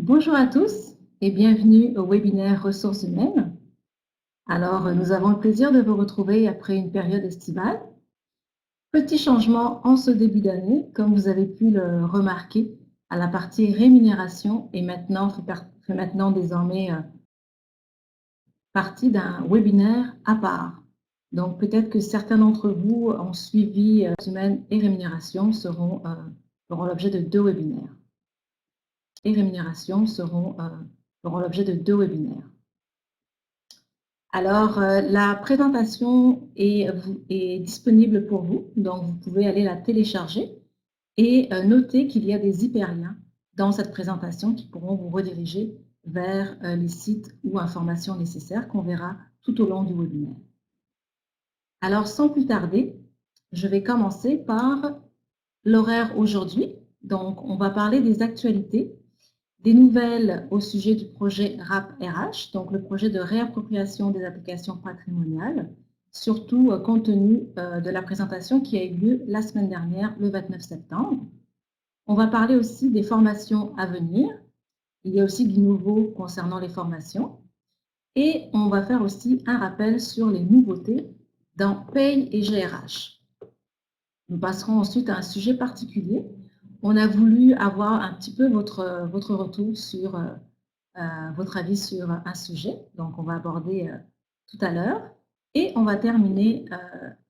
Bonjour à tous et bienvenue au webinaire Ressources humaines. Alors, nous avons le plaisir de vous retrouver après une période estivale. Petit changement en ce début d'année, comme vous avez pu le remarquer, à la partie rémunération et maintenant fait maintenant désormais partie d'un webinaire à part. Donc, peut-être que certains d'entre vous ont suivi semaine et rémunération feront l'objet de deux webinaires. Et rémunération feront l'objet de deux webinaires. Alors, la présentation est disponible pour vous, donc vous pouvez aller la télécharger et noter qu'il y a des hyperliens dans cette présentation qui pourront vous rediriger vers les sites ou informations nécessaires qu'on verra tout au long du webinaire. Alors, sans plus tarder, je vais commencer par l'horaire aujourd'hui. Donc, on va parler des actualités, des nouvelles au sujet du projet RAP RH, donc le projet de réappropriation des applications patrimoniales, surtout compte tenu de la présentation qui a eu lieu la semaine dernière, le 29 septembre. On va parler aussi des formations à venir. Il y a aussi du nouveau concernant les formations. Et on va faire aussi un rappel sur les nouveautés dans Paye et GRH. Nous passerons ensuite à un sujet particulier. On a voulu avoir un petit peu votre retour sur votre avis sur un sujet, donc on va aborder tout à l'heure, et on va terminer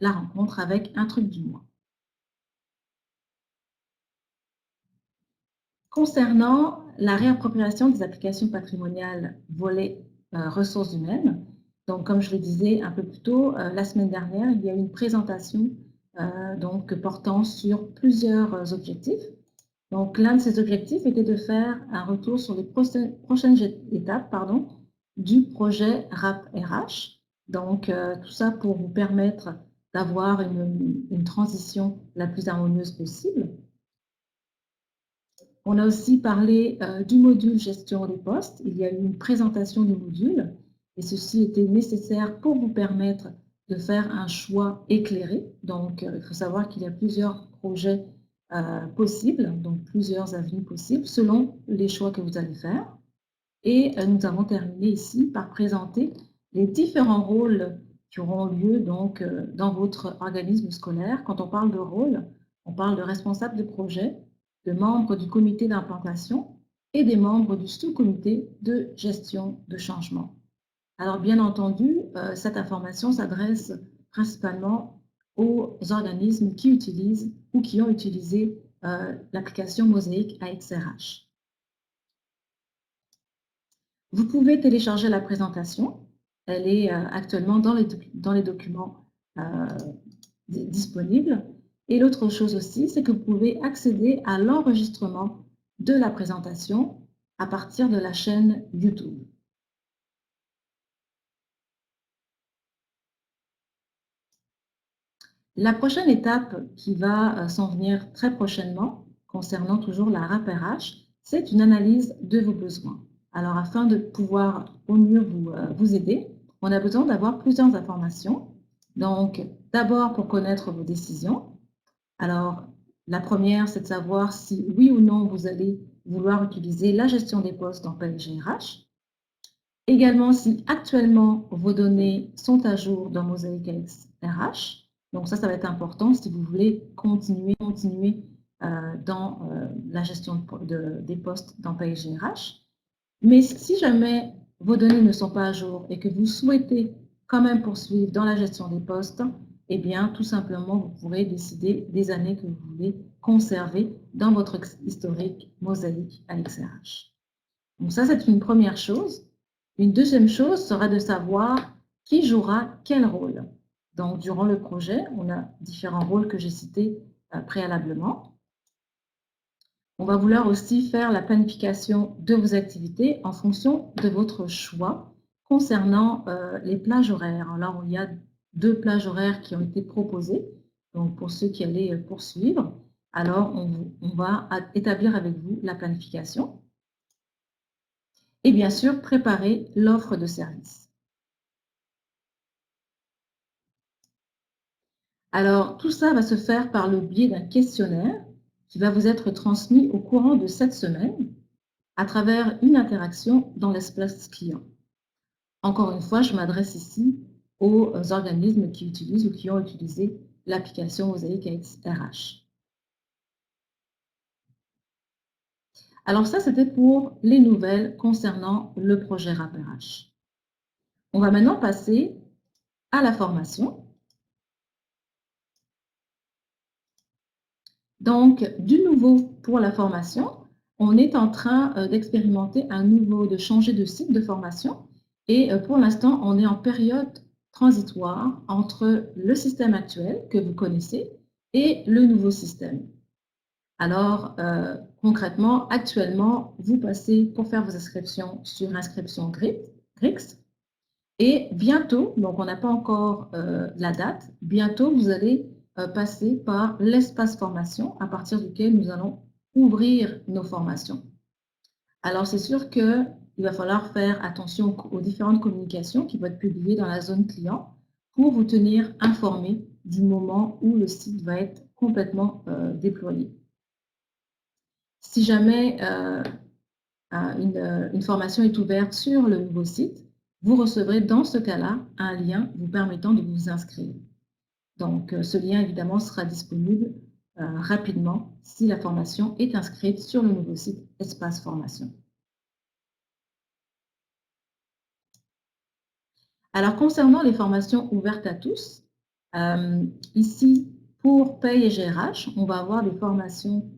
la rencontre avec un truc du mois. Concernant la réappropriation des applications patrimoniales volet ressources humaines, donc comme je le disais un peu plus tôt, la semaine dernière, il y a eu une présentation donc portant sur plusieurs objectifs. Donc, l'un de ces objectifs était de faire un retour sur les prochaines étapes du projet RAP RH. Donc, tout ça pour vous permettre d'avoir une transition la plus harmonieuse possible. On a aussi parlé du module gestion des postes. Il y a eu une présentation du module et ceci était nécessaire pour vous permettre de faire un choix éclairé. Donc, il faut savoir qu'il y a plusieurs projets possibles, donc plusieurs avenues possibles selon les choix que vous allez faire. Et nous avons terminé ici par présenter les différents rôles qui auront lieu donc, dans votre organisme scolaire. Quand on parle de rôle, on parle de responsable de projet, de membres du comité d'implantation et des membres du sous-comité de gestion de changement. Alors, bien entendu, cette information s'adresse principalement aux organismes qui utilisent ou qui ont utilisé l'application Mosaïque AXRH. Vous pouvez télécharger la présentation. Elle est actuellement dans les documents disponibles. Et l'autre chose aussi, c'est que vous pouvez accéder à l'enregistrement de la présentation à partir de la chaîne YouTube. La prochaine étape qui va s'en venir très prochainement, concernant toujours la RAP RH, c'est une analyse de vos besoins. Alors, afin de pouvoir au mieux vous aider, on a besoin d'avoir plusieurs informations. Donc, d'abord pour connaître vos décisions. Alors, la première, c'est de savoir si oui ou non vous allez vouloir utiliser la gestion des postes dans PLGRH. Également, si actuellement vos données sont à jour dans Mosaic RH. Donc ça va être important si vous voulez continuer dans la gestion des postes dans PLGRH. Mais si jamais vos données ne sont pas à jour et que vous souhaitez quand même poursuivre dans la gestion des postes, eh bien, tout simplement, vous pourrez décider des années que vous voulez conserver dans votre historique Mosaic AXRH. Donc ça, c'est une première chose. Une deuxième chose sera de savoir qui jouera quel rôle. Donc, durant le projet, on a différents rôles que j'ai cités préalablement. On va vouloir aussi faire la planification de vos activités en fonction de votre choix concernant les plages horaires. Alors, il y a 2 plages horaires qui ont été proposées. Donc, pour ceux qui allaient poursuivre, alors on va établir avec vous la planification. Et bien sûr, préparer l'offre de service. Alors, tout ça va se faire par le biais d'un questionnaire qui va vous être transmis au courant de cette semaine. à travers une interaction dans l'espace client. Encore une fois, je m'adresse ici aux organismes qui utilisent ou qui ont utilisé l'application Mosaic AX RH. Alors ça, c'était pour les nouvelles concernant le projet RAP RH. On va maintenant passer à la formation. Donc, du nouveau pour la formation, on est en train d'expérimenter de changer de site de formation. Et pour l'instant, on est en période transitoire entre le système actuel que vous connaissez et le nouveau système. Alors, concrètement, actuellement, vous passez pour faire vos inscriptions sur inscription GRIX. Et bientôt, donc on n'a pas encore la date, bientôt vous allez passer par l'espace formation à partir duquel nous allons ouvrir nos formations. Alors c'est sûr qu'il va falloir faire attention aux différentes communications qui vont être publiées dans la zone client pour vous tenir informé du moment où le site va être complètement déployé. Si jamais une formation est ouverte sur le nouveau site, vous recevrez dans ce cas-là un lien vous permettant de vous inscrire. Donc, ce lien, évidemment, sera disponible rapidement si la formation est inscrite sur le nouveau site Espace Formation. Alors, concernant les formations ouvertes à tous, ici, pour Paye et GRH, on va avoir des formations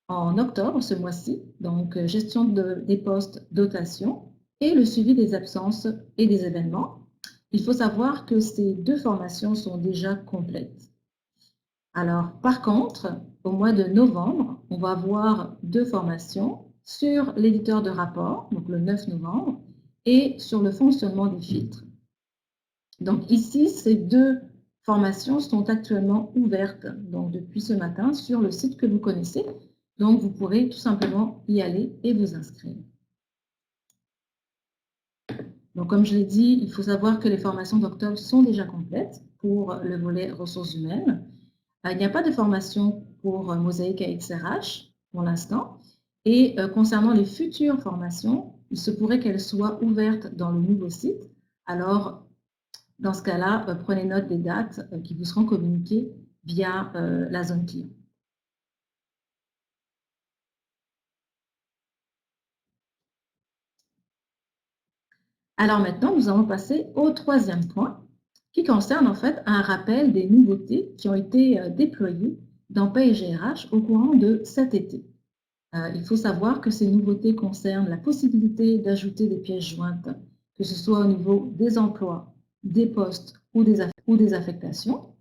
en octobre, ce mois-ci, donc gestion des postes, dotation, et le suivi des absences et des événements. Il faut savoir que ces deux formations sont déjà complètes. Alors, par contre, au mois de novembre, on va avoir deux formations sur l'éditeur de rapport, donc le 9 novembre, et sur le fonctionnement des filtres. Donc ici, ces deux formations sont actuellement ouvertes, donc depuis ce matin, sur le site que vous connaissez. Donc, vous pourrez tout simplement y aller et vous inscrire. Donc, comme je l'ai dit, il faut savoir que les formations d'octobre sont déjà complètes pour le volet ressources humaines. Il n'y a pas de formation pour Mosaic AX RH pour l'instant. Et concernant les futures formations, il se pourrait qu'elles soient ouvertes dans le nouveau site. Alors, dans ce cas-là, prenez note des dates qui vous seront communiquées via la zone client. Alors maintenant, nous allons passer au troisième point qui concerne en fait un rappel des nouveautés qui ont été déployées dans PaysGRH au courant de cet été. Il faut savoir que ces nouveautés concernent la possibilité d'ajouter des pièces jointes, que ce soit au niveau des emplois, des postes ou des affectations,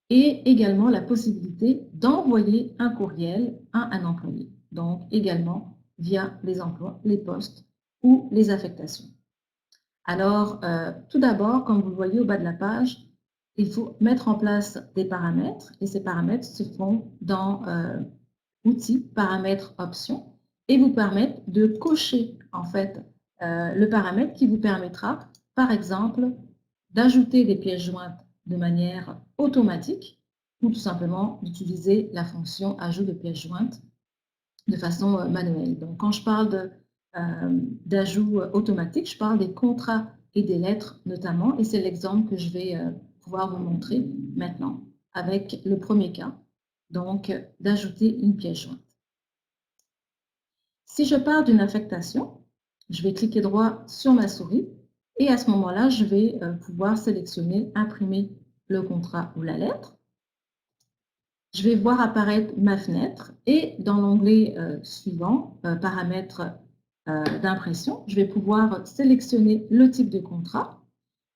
et également la possibilité d'envoyer un courriel à un employé, donc également via les emplois, les postes ou les affectations. Alors, tout d'abord, comme vous le voyez au bas de la page, il faut mettre en place des paramètres et ces paramètres se font dans Outils, paramètres, options et vous permettent de cocher en fait le paramètre qui vous permettra, par exemple, d'ajouter des pièces jointes de manière automatique ou tout simplement d'utiliser la fonction ajout de pièces jointes de façon manuelle. Donc, quand je parle d'ajout automatique, je parle des contrats et des lettres notamment, et c'est l'exemple que je vais pouvoir vous montrer maintenant avec le premier cas, donc d'ajouter une pièce jointe. Si je pars d'une affectation, je vais cliquer droit sur ma souris et à ce moment-là, je vais pouvoir sélectionner imprimer le contrat ou la lettre. Je vais voir apparaître ma fenêtre et dans l'onglet suivant, paramètres d'impression, je vais pouvoir sélectionner le type de contrat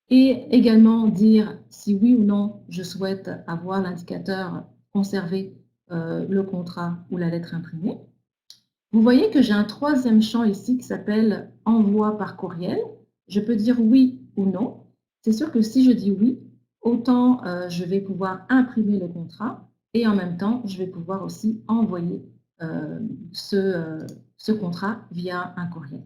et également dire si oui ou non je souhaite avoir l'indicateur conserver le contrat ou la lettre imprimée. Vous voyez que j'ai un troisième champ ici qui s'appelle « Envoi par courriel ». Je peux dire oui ou non. C'est sûr que si je dis oui, autant je vais pouvoir imprimer le contrat et en même temps, je vais pouvoir aussi envoyer ce contrat via un courriel.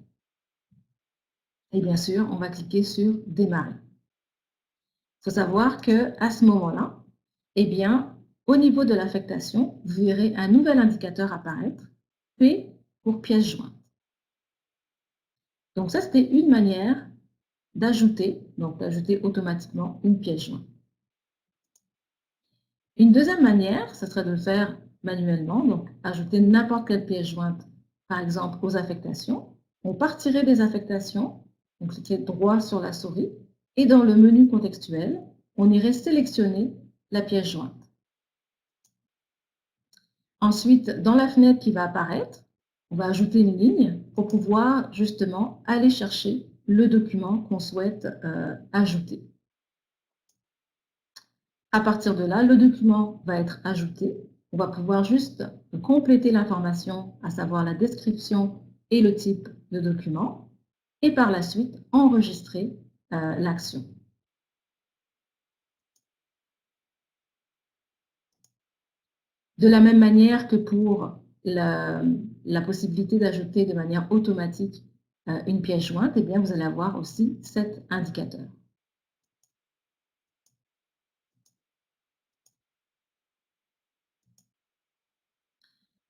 Et bien sûr, on va cliquer sur « Démarrer ». Il faut savoir qu'à ce moment-là, eh bien, au niveau de l'affectation, vous verrez un nouvel indicateur apparaître, P pour pièce jointe. Donc ça, c'était une manière d'ajouter, donc d'ajouter automatiquement une pièce jointe. Une deuxième manière, ce serait de le faire manuellement, donc ajouter n'importe quelle pièce jointe, par exemple aux affectations. On partirait des affectations, donc cliquer droit sur la souris, et dans le menu contextuel, on irait sélectionner la pièce jointe. Ensuite, dans la fenêtre qui va apparaître, on va ajouter une ligne pour pouvoir justement aller chercher le document qu'on souhaite ajouter. À partir de là, le document va être ajouté. On va pouvoir juste compléter l'information, à savoir la description et le type de document, et par la suite, enregistrer l'action. De la même manière que pour la possibilité d'ajouter de manière automatique une pièce jointe, eh bien, vous allez avoir aussi cet indicateur.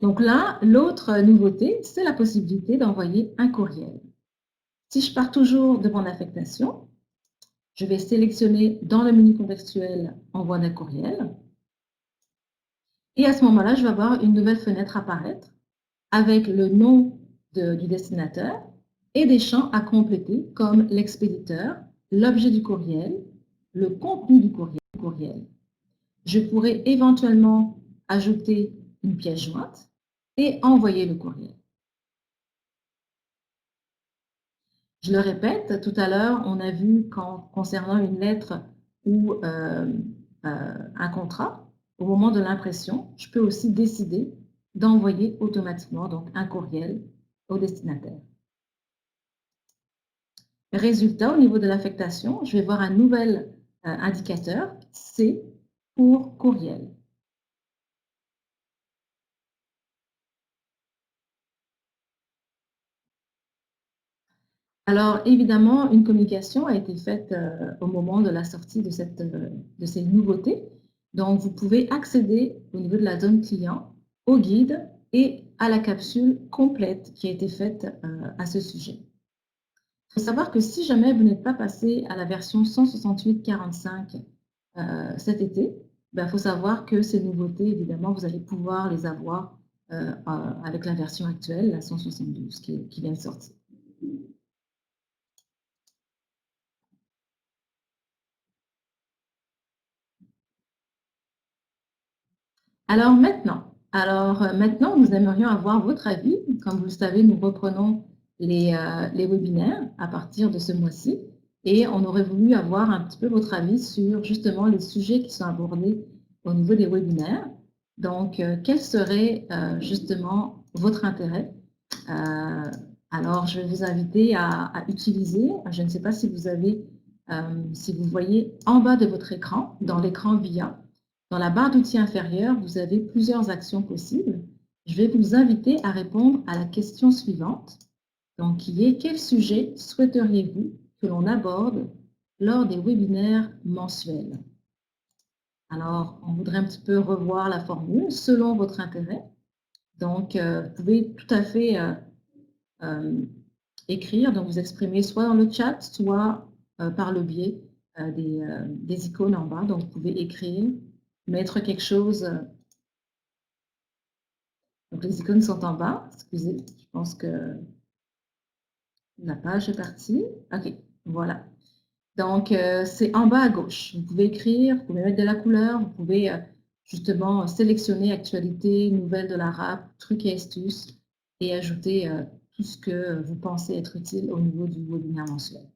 Donc là, l'autre nouveauté, c'est la possibilité d'envoyer un courriel. Si je pars toujours de mon affectation, je vais sélectionner dans le menu contextuel Envoi d'un courriel. Et à ce moment-là, je vais avoir une nouvelle fenêtre apparaître avec le nom du destinataire et des champs à compléter comme l'expéditeur, l'objet du courriel, le contenu du courriel. Je pourrais éventuellement ajouter une pièce jointe et envoyer le courriel. Je le répète, tout à l'heure, on a vu concernant une lettre ou un contrat, au moment de l'impression, je peux aussi décider d'envoyer automatiquement donc, un courriel au destinataire. Résultat, au niveau de l'affectation, je vais voir un nouvel indicateur, C pour courriel. Alors, évidemment, une communication a été faite au moment de la sortie de ces nouveautés. Donc, vous pouvez accéder au niveau de la zone client, au guide et à la capsule complète qui a été faite à ce sujet. Il faut savoir que si jamais vous n'êtes pas passé à la version 168.45 cet été, il faut savoir que ces nouveautés, évidemment, vous allez pouvoir les avoir avec la version actuelle, la 172, qui vient de sortir. Alors maintenant, nous aimerions avoir votre avis. Comme vous le savez, nous reprenons les webinaires à partir de ce mois-ci et on aurait voulu avoir un petit peu votre avis sur justement les sujets qui sont abordés au niveau des webinaires. Donc, quel serait justement votre intérêt? Alors, je vais vous inviter à utiliser, je ne sais pas si si vous voyez en bas de votre écran, dans l'écran VIA, dans la barre d'outils inférieure, vous avez plusieurs actions possibles. Je vais vous inviter à répondre à la question suivante, donc qui est: quel sujet souhaiteriez-vous que l'on aborde lors des webinaires mensuels? Alors, on voudrait un petit peu revoir la formule selon votre intérêt. Donc, vous pouvez tout à fait écrire, donc vous exprimer soit dans le chat, soit par le biais des icônes en bas. Donc, vous pouvez écrire, mettre quelque chose. Donc, les icônes sont en bas. Excusez, je pense que la page est partie. OK, voilà. Donc, c'est en bas à gauche. Vous pouvez écrire, vous pouvez mettre de la couleur, vous pouvez justement sélectionner actualité, nouvelles de la RAP, trucs et astuces, et ajouter tout ce que vous pensez être utile au niveau du webinaire mensuel.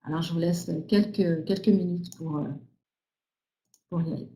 Alors, je vous laisse quelques minutes pour y aller.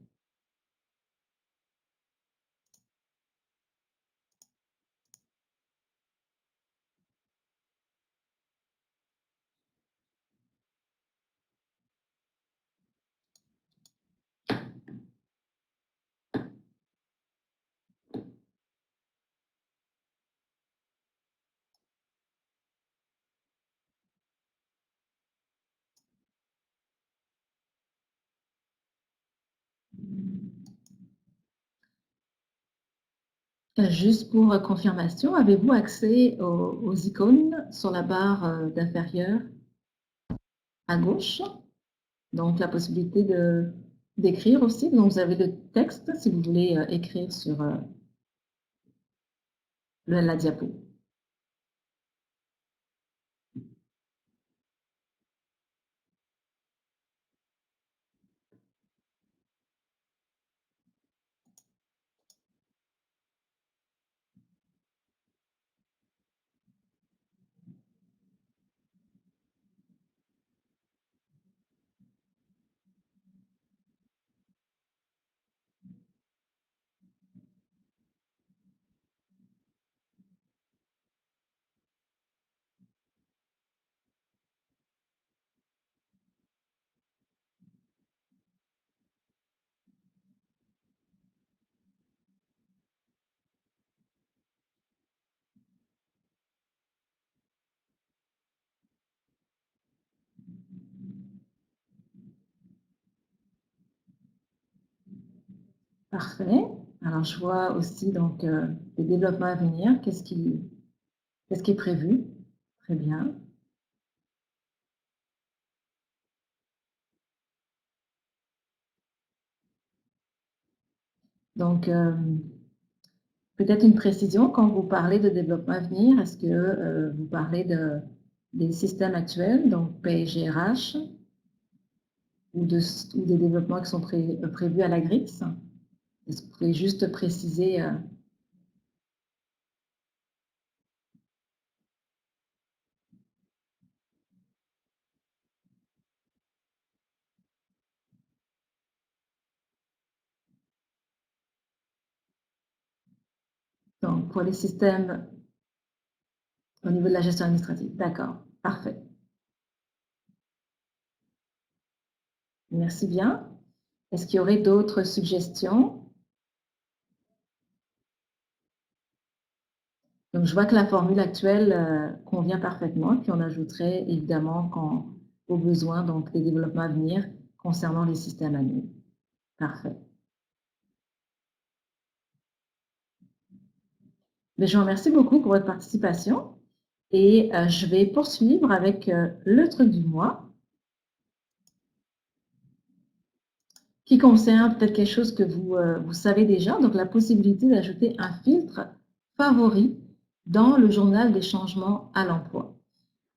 Juste pour confirmation, avez-vous accès aux icônes sur la barre d'inférieure à gauche? Donc, la possibilité d'écrire aussi. Donc, vous avez le texte si vous voulez écrire sur la diapo. Parfait. Alors, je vois aussi donc les développements à venir. Qu'est-ce qui est prévu? Très bien. Donc, peut-être une précision quand vous parlez de développement à venir. Est-ce que vous parlez des systèmes actuels, donc PGRH, ou des développements qui sont prévus à la GRIX? Est-ce que vous pouvez juste préciser donc, pour les systèmes au niveau de la gestion administrative? D'accord, parfait. Merci bien. Est-ce qu'il y aurait d'autres suggestions? Donc, je vois que la formule actuelle convient parfaitement, puis on ajouterait évidemment quand, au besoin donc, des développements à venir concernant les systèmes annuels. Parfait. Mais je vous remercie beaucoup pour votre participation et je vais poursuivre avec le truc du mois qui concerne peut-être quelque chose que vous savez déjà, donc la possibilité d'ajouter un filtre favori dans le journal des changements à l'emploi.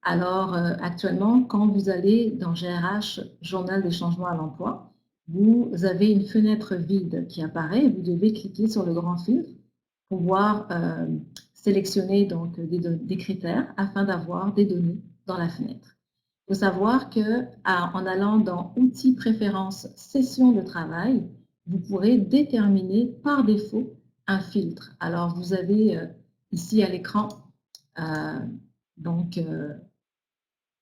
Alors, actuellement, quand vous allez dans GRH, Journal des changements à l'emploi, vous avez une fenêtre vide qui apparaît et vous devez cliquer sur le grand filtre pour pouvoir sélectionner donc, des critères afin d'avoir des données dans la fenêtre. Il faut savoir qu'en allant dans Outils, préférences, session de travail, vous pourrez déterminer par défaut un filtre. Alors, vous avez ici à l'écran euh, donc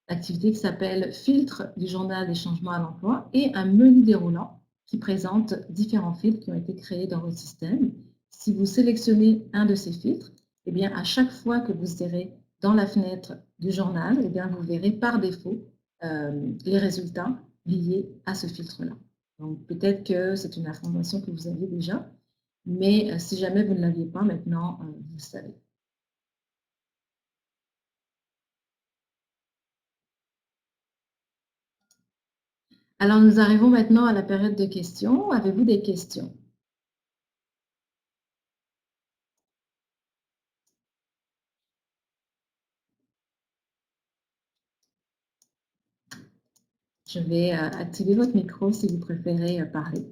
l'activité qui s'appelle Filtre du journal des changements à l'emploi et un menu déroulant qui présente différents filtres qui ont été créés dans votre système. Si vous sélectionnez un de ces filtres, eh bien, à chaque fois que vous serez dans la fenêtre du journal, eh bien, vous verrez par défaut les résultats liés à ce filtre-là. Donc, peut-être que c'est une information que vous aviez déjà, mais si jamais vous ne l'aviez pas, maintenant, vous le savez. Alors, nous arrivons maintenant à la période de questions. Avez-vous des questions? Je vais activer votre micro si vous préférez parler.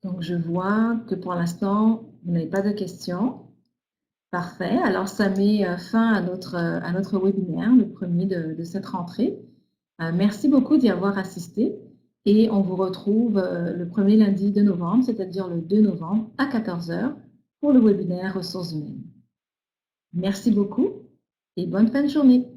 Donc, je vois que pour l'instant, vous n'avez pas de questions. Parfait. Alors, ça met fin à notre webinaire, le premier de cette rentrée. Merci beaucoup d'y avoir assisté et on vous retrouve le premier lundi de novembre, c'est-à-dire le 2 novembre à 14 heures pour le webinaire ressources humaines. Merci beaucoup et bonne fin de journée.